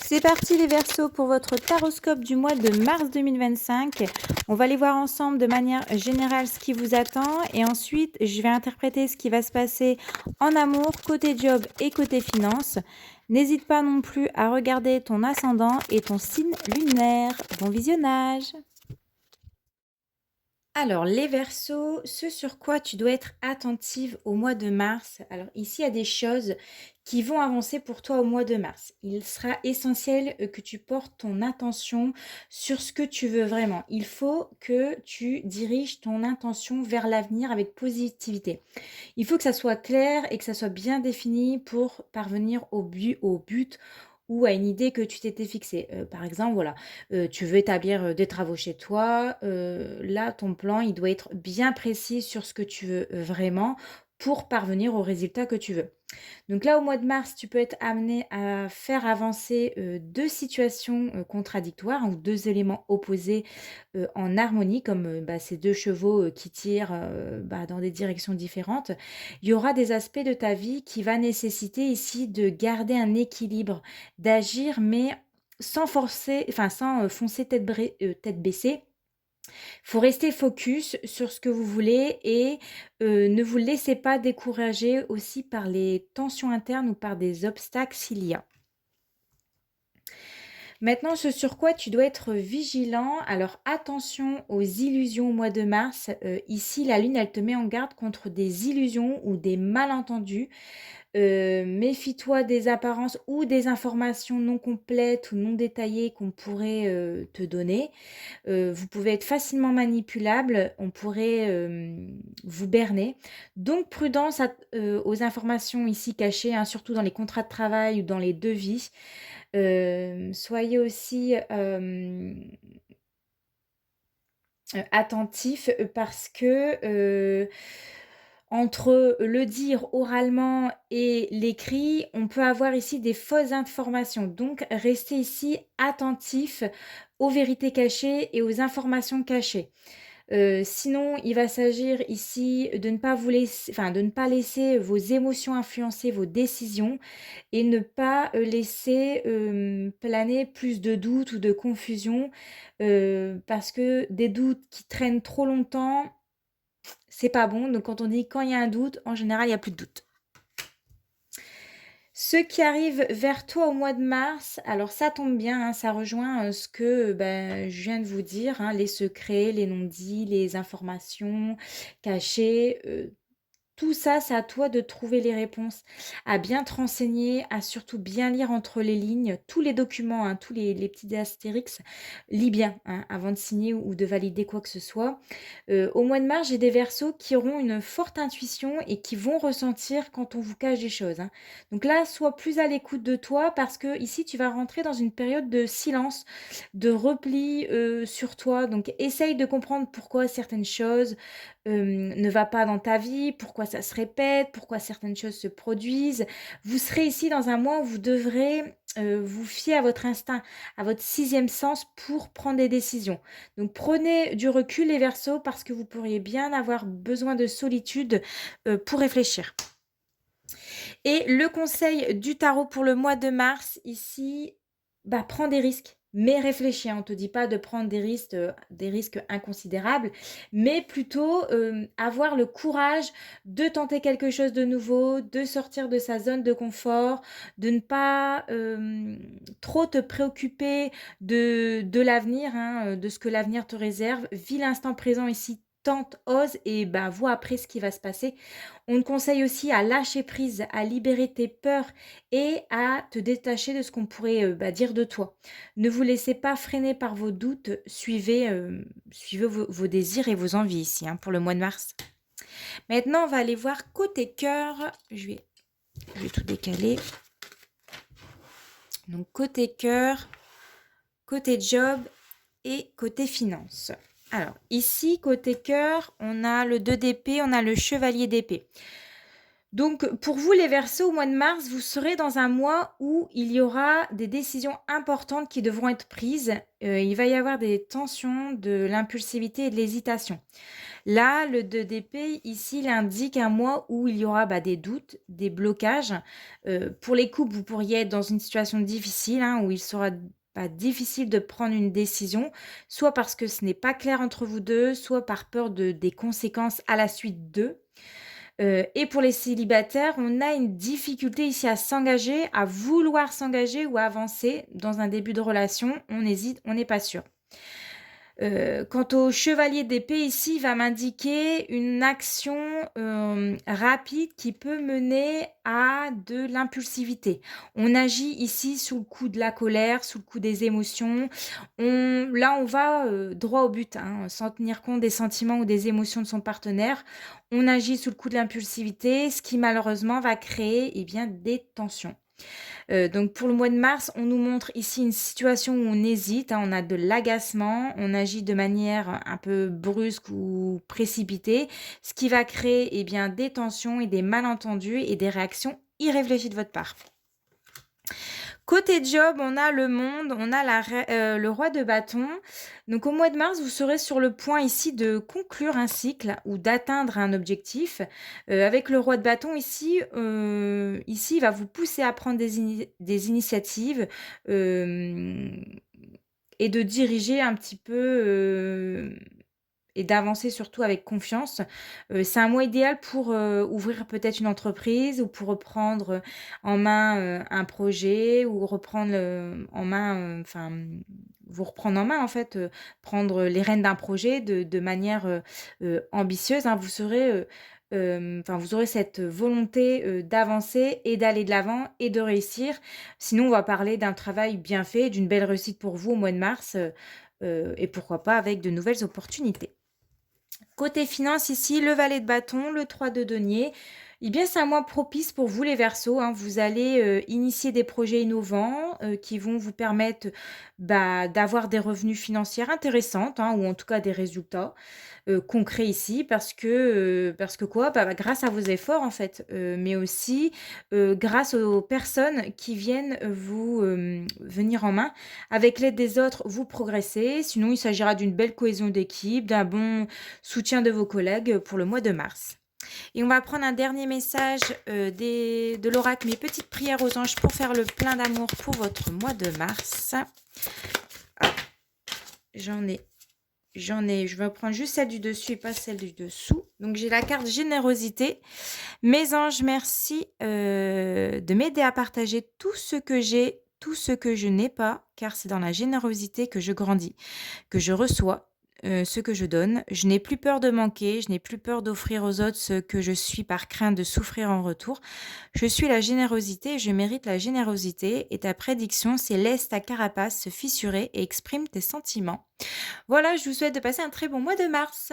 C'est parti les Verseaux pour votre taroscope du mois de mars 2025. On va aller voir ensemble de manière générale ce qui vous attend et ensuite je vais interpréter ce qui va se passer en amour, côté job et côté finance. N'hésite pas non plus à regarder ton ascendant et ton signe lunaire. Bon visionnage! Alors, les Verseaux, ce sur quoi tu dois être attentive au mois de mars. Alors, ici, il y a des choses qui vont avancer pour toi au mois de mars. Il sera essentiel que tu portes ton attention sur ce que tu veux vraiment. Il faut que tu diriges ton intention vers l'avenir avec positivité. Il faut que ça soit clair et que ça soit bien défini pour parvenir au but ou à une idée que tu t'étais fixée. Par exemple, voilà, tu veux établir des travaux chez toi. Là, ton plan, il doit être bien précis sur ce que tu veux vraiment pour parvenir au résultat que tu veux. Donc là, au mois de mars, tu peux être amené à faire avancer deux situations contradictoires ou deux éléments opposés en harmonie, comme ces deux chevaux qui tirent dans des directions différentes. Il y aura des aspects de ta vie qui va nécessiter ici de garder un équilibre, d'agir, mais sans forcer, enfin sans foncer tête baissée. Faut rester focus sur ce que vous voulez et ne vous laissez pas décourager aussi par les tensions internes ou par des obstacles s'il y a. Maintenant, ce sur quoi tu dois être vigilant, alors attention aux illusions au mois de mars. Ici, la lune, elle te met en garde contre des illusions ou des malentendus. Méfie-toi des apparences ou des informations non complètes ou non détaillées qu'on pourrait te donner. Vous pouvez être facilement manipulable, on pourrait vous berner. Donc prudence aux informations ici cachées, hein, surtout dans les contrats de travail ou dans les devis. Soyez aussi attentif parce que entre le dire oralement et l'écrit, on peut avoir ici des fausses informations. Donc, restez ici attentif aux vérités cachées et aux informations cachées. Sinon, il va s'agir ici de ne pas vous laisser, enfin, de ne pas laisser vos émotions influencer vos décisions et ne pas laisser planer plus de doutes ou de confusion parce que des doutes qui traînent trop longtemps, c'est pas bon. Donc, quand on dit quand il y a un doute, en général, il n'y a plus de doute. Ceux qui arrivent vers toi au mois de mars, alors ça tombe bien, hein, ça rejoint ce que je viens de vous dire, hein, les secrets, les non-dits, les informations cachées. Tout ça, c'est à toi de trouver les réponses, à bien te renseigner, à surtout bien lire entre les lignes, tous les documents, hein, tous les petits astérix, lis bien hein, avant de signer ou de valider quoi que ce soit. Au mois de mars, j'ai des Verseaux qui auront une forte intuition et qui vont ressentir quand on vous cache des choses, hein. Donc là, sois plus à l'écoute de toi parce que ici, tu vas rentrer dans une période de silence, de repli sur toi. Donc essaye de comprendre pourquoi certaines choses ne va pas dans ta vie, pourquoi ça se répète, pourquoi certaines choses se produisent. Vous serez ici dans un mois où vous devrez vous fier à votre instinct, à votre sixième sens pour prendre des décisions. Donc prenez du recul les Verseaux parce que vous pourriez bien avoir besoin de solitude pour réfléchir. Et le conseil du tarot pour le mois de mars, ici, prends des risques. Mais réfléchis, hein, on ne te dit pas de prendre des risques inconsidérables, mais plutôt avoir le courage de tenter quelque chose de nouveau, de sortir de sa zone de confort, de ne pas trop te préoccuper de l'avenir, hein, de ce que l'avenir te réserve. Vis l'instant présent ici, tente, ose et vois après ce qui va se passer. On te conseille aussi à lâcher prise, à libérer tes peurs et à te détacher de ce qu'on pourrait dire de toi. Ne vous laissez pas freiner par vos doutes, suivez vos désirs et vos envies ici hein, pour le mois de mars. Maintenant, on va aller voir côté cœur. Je vais tout décaler. Donc côté cœur, côté job et côté finance. Alors ici, côté cœur, on a le 2 d'épée, on a le chevalier d'épée. Donc, pour vous, les Verseaux, au mois de mars, vous serez dans un mois où il y aura des décisions importantes qui devront être prises. Il va y avoir des tensions, de l'impulsivité et de l'hésitation. Là, le 2 d'épée, ici, il indique un mois où il y aura des doutes, des blocages. Pour les couples, vous pourriez être dans une situation difficile, hein, où il sera difficile de prendre une décision, soit parce que ce n'est pas clair entre vous deux, soit par peur des conséquences à la suite d'eux. Et pour les célibataires, on a une difficulté ici à s'engager, à vouloir s'engager ou à avancer dans un début de relation. On hésite, on n'est pas sûr. Quant au chevalier d'épée, ici, il va m'indiquer une action rapide qui peut mener à de l'impulsivité. On agit ici sous le coup de la colère, sous le coup des émotions. Là, on va droit au but, hein, sans tenir compte des sentiments ou des émotions de son partenaire. On agit sous le coup de l'impulsivité, ce qui malheureusement va créer des tensions. Donc pour le mois de mars, on nous montre ici une situation où on hésite, hein, on a de l'agacement, on agit de manière un peu brusque ou précipitée, ce qui va créer des tensions et des malentendus et des réactions irréfléchies de votre part. Côté job, on a le monde, on a le roi de bâton. Donc au mois de mars, vous serez sur le point ici de conclure un cycle ou d'atteindre un objectif. Avec le roi de bâton ici, il va vous pousser à prendre des initiatives et de diriger un petit peu et d'avancer surtout avec confiance. C'est un mois idéal pour ouvrir peut-être une entreprise ou pour reprendre en main un projet ou reprendre en main, vous reprendre en main en fait, prendre les rênes d'un projet de manière ambitieuse, hein. Vous aurez cette volonté d'avancer et d'aller de l'avant et de réussir. Sinon, on va parler d'un travail bien fait, d'une belle réussite pour vous au mois de mars et pourquoi pas avec de nouvelles opportunités. Côté finance, ici, le valet de bâton, le 3 de denier. C'est un mois propice pour vous, les Verseaux, hein. Vous allez initier des projets innovants qui vont vous permettre d'avoir des revenus financiers intéressants, hein, ou en tout cas des résultats concrets ici, parce que quoi? Grâce à vos efforts, en fait, mais aussi grâce aux personnes qui viennent vous venir en main. Avec l'aide des autres, vous progressez. Sinon, il s'agira d'une belle cohésion d'équipe, d'un bon soutien de vos collègues pour le mois de mars. Et on va prendre un dernier message de l'oracle, mes petites prières aux anges pour faire le plein d'amour pour votre mois de mars. Ah, j'en ai, je vais prendre juste celle du dessus et pas celle du dessous. Donc j'ai la carte générosité. Mes anges, merci de m'aider à partager tout ce que j'ai, tout ce que je n'ai pas, car c'est dans la générosité que je grandis, que je reçois ce que je donne. Je n'ai plus peur de manquer, je n'ai plus peur d'offrir aux autres ce que je suis par crainte de souffrir en retour. Je suis la générosité, je mérite la générosité et ta prédiction, c'est laisse ta carapace se fissurer et exprime tes sentiments. Voilà, je vous souhaite de passer un très bon mois de mars.